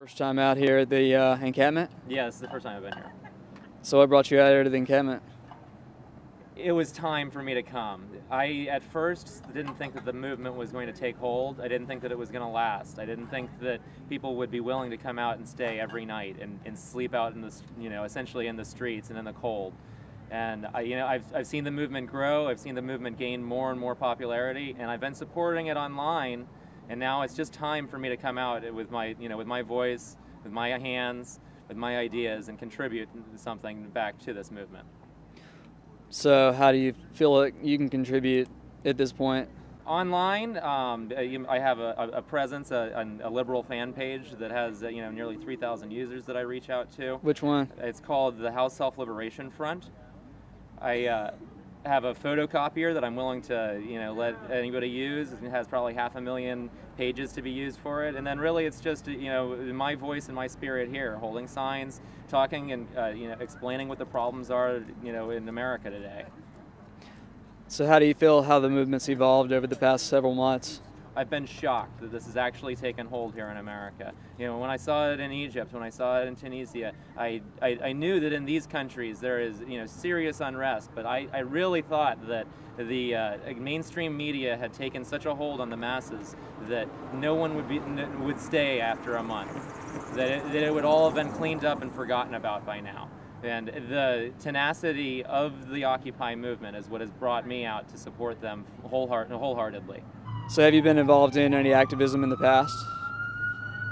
First time out here at the encampment? Yeah, this is the first time I've been here. So what brought you out here to the encampment? It was time for me to come. I, at first, didn't think that the movement was going to take hold. I didn't think that it was going to last. I didn't think that people would be willing to come out and stay every night and sleep out in the, essentially in the streets and in the cold. And I've seen the movement grow. I've seen the movement gain more and more popularity, and I've been supporting it online. And now it's just time for me to come out with my, with my voice, with my hands, with my ideas, and contribute something back to this movement. So how do you feel like you can contribute at this point? Online, I have a presence, a liberal fan page that has nearly 3,000 users that I reach out to. Which one? It's called the House Self-Liberation Front. I have a photocopier that I'm willing to let anybody use. It has probably 500,000 pages to be used for it, and then really it's just my voice and my spirit here, holding signs, talking, and explaining what the problems are in America today. So how do you feel how the movement's evolved over the past several months? I've been shocked that this has actually taken hold here in America. When I saw it in Egypt, when I saw it in Tunisia, I knew that in these countries there is serious unrest, but I really thought that the mainstream media had taken such a hold on the masses that no one would stay after a month, that it would all have been cleaned up and forgotten about by now. And the tenacity of the Occupy movement is what has brought me out to support them wholeheartedly. So have you been involved in any activism in the past?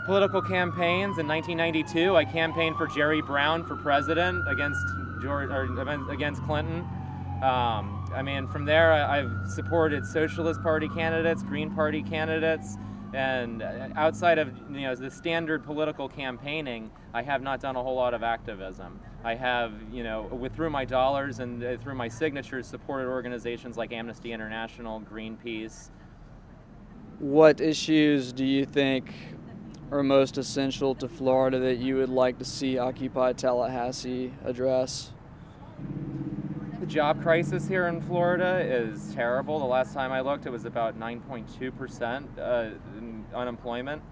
Political campaigns. In 1992, I campaigned for Jerry Brown for president against Clinton. From there, I've supported Socialist Party candidates, Green Party candidates, and outside of the standard political campaigning, I have not done a whole lot of activism. I have, through my dollars and through my signatures, supported organizations like Amnesty International, Greenpeace. What issues do you think are most essential to Florida that you would like to see Occupy Tallahassee address? The job crisis here in Florida is terrible. The last time I looked, it was about 9.2% unemployment.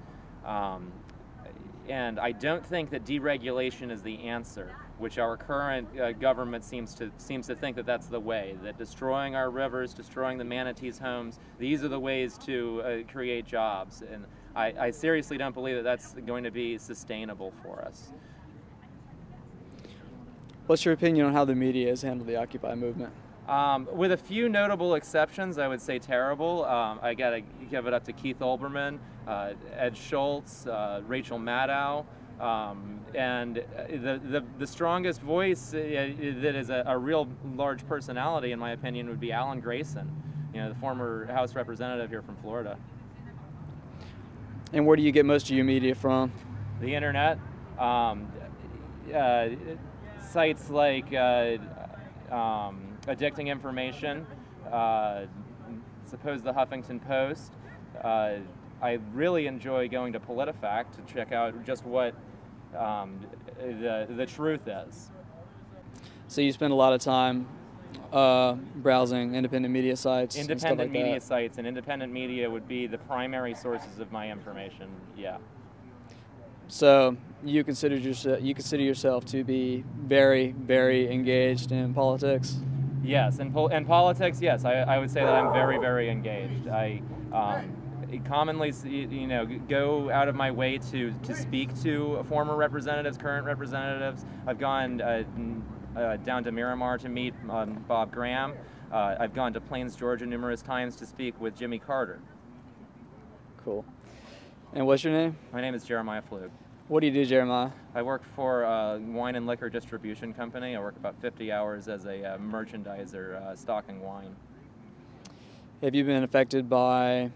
And I don't think that deregulation is the answer, which our current government seems to think that that's the way, that destroying our rivers, destroying the manatees' homes, these are the ways to create jobs. And I seriously don't believe that that's going to be sustainable for us. What's your opinion on how the media has handled the Occupy movement? With a few notable exceptions, I would say terrible. I got to give it up to Keith Olbermann, Ed Schultz, Rachel Maddow, and the strongest voice that is a real large personality, in my opinion, would be Alan Grayson, the former House representative here from Florida. And where do you get most of your media from? The internet. Sites like Addicting Information, suppose the Huffington Post. I really enjoy going to PolitiFact to check out just what the truth is. So you spend a lot of time browsing independent media sites. Independent media sites, and independent media would be the primary sources of my information. Yeah. So you consider yourself to be very, very engaged in politics? Yes, in politics, yes, I would say that I'm very, very engaged. I commonly, go out of my way to speak to former representatives, current representatives. I've gone down to Miramar to meet Bob Graham. I've gone to Plains, Georgia numerous times to speak with Jimmy Carter. Cool. And what's your name? My name is Jeremiah Flug. What do you do, Jeremiah? I work for a wine and liquor distribution company. I work about 50 hours as a merchandiser, stocking wine. Have you been affected by,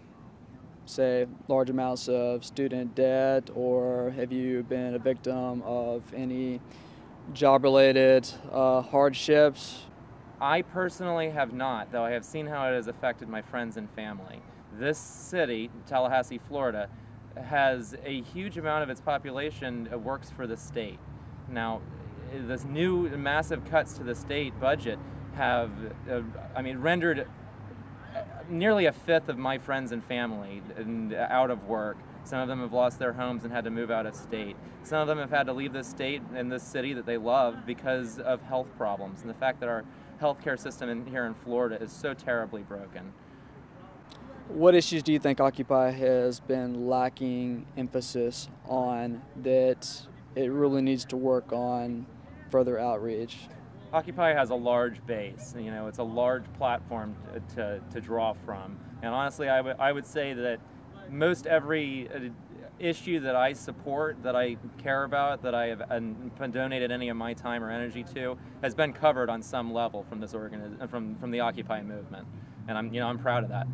say, large amounts of student debt, or have you been a victim of any job-related hardships? I personally have not, though I have seen how it has affected my friends and family. This city, Tallahassee, Florida, has a huge amount of its population works for the state. Now, this new massive cuts to the state budget have, rendered nearly a fifth of my friends and family out of work. Some of them have lost their homes and had to move out of state. Some of them have had to leave this state and this city that they love because of health problems and the fact that our healthcare system here in Florida is so terribly broken. What issues do you think Occupy has been lacking emphasis on that it really needs to work on further outreach? Occupy has a large base. It's a large platform to draw from. And honestly, I would say that most every issue that I support, that I care about, that I have donated any of my time or energy to, has been covered on some level from this from the Occupy movement. And I'm proud of that.